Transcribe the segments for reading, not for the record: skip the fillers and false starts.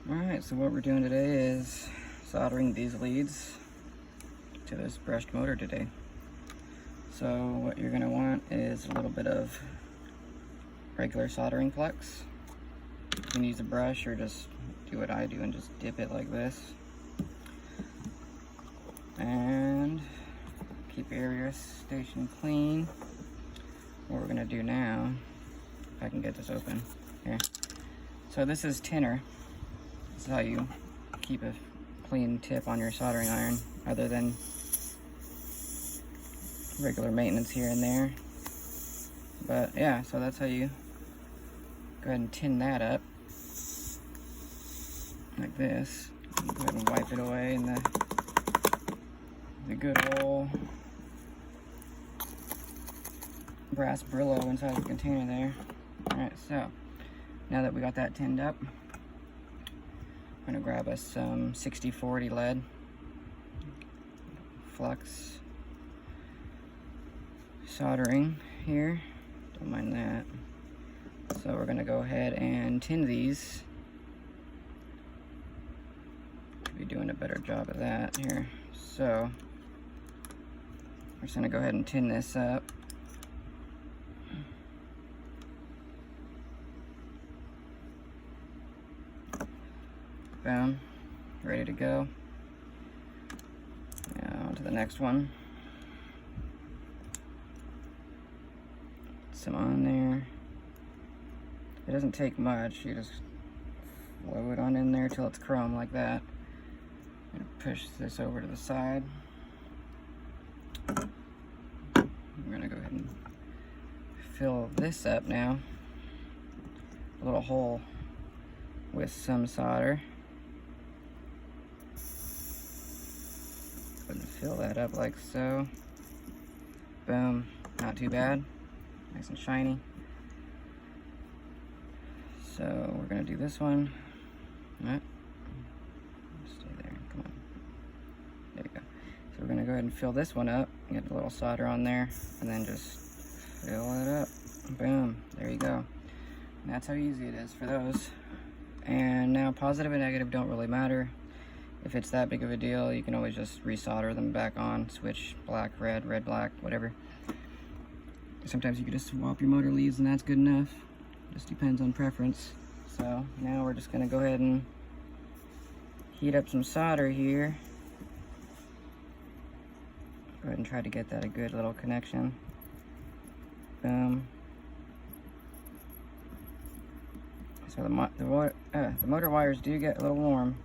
Alright, so what we're doing today is soldering these leads to this brushed motor today. So what you're going to want is a little bit of regular soldering flux. You can use a brush or just do what I do and just dip it like this. And keep your area station clean. What we're going to do now, if I can get this open here. So this is tinner. This is how you keep a clean tip on your soldering iron, other than regular maintenance here and there. But yeah, so that's how you go ahead and tin that up like this. Go ahead and wipe it away in the good old brass Brillo inside the container there. Alright, so now that we got that tinned up, I'm gonna grab us some 6040 lead flux soldering here. Don't mind that. So we're gonna go ahead and tin these. Be doing a better job of that here. So we're just gonna go ahead and tin this up. Boom, ready to go. Now on to the next one. Some on there. It doesn't take much. You just flow it on in there till it's chrome like that. I'm gonna push this over to the side. I'm gonna go ahead and fill this up now. A little hole with some solder. Go ahead and fill that up like so. Boom. Not too bad. Nice and shiny. So we're gonna do this one. Alright. Stay there. Come on. There you go. So we're gonna go ahead and fill this one up. Get a little solder on there, and then just fill it up. Boom. There you go. And that's how easy it is for those. And now positive and negative don't really matter. If it's that big of a deal, you can always just resolder them back on. Switch black, red, red, black, whatever. Sometimes you can just swap your motor leads and that's good enough. Just depends on preference. So now we're just gonna go ahead and heat up some solder here. Go ahead and try to get that a good little connection. Boom. So the motor wires do get a little warm,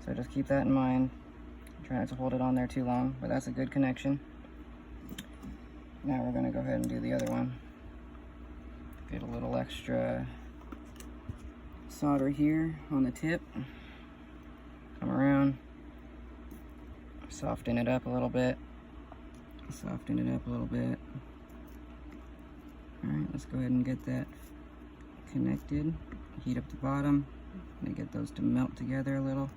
so just keep that in mind. Try not to hold it on there too long, but that's a good connection. Now we're gonna go ahead and do the other one. Get a little extra solder here on the tip. Come around, soften it up a little bit. Soften it up a little bit. All right, let's go ahead and get that connected. Heat up the bottom and get those to melt together a little.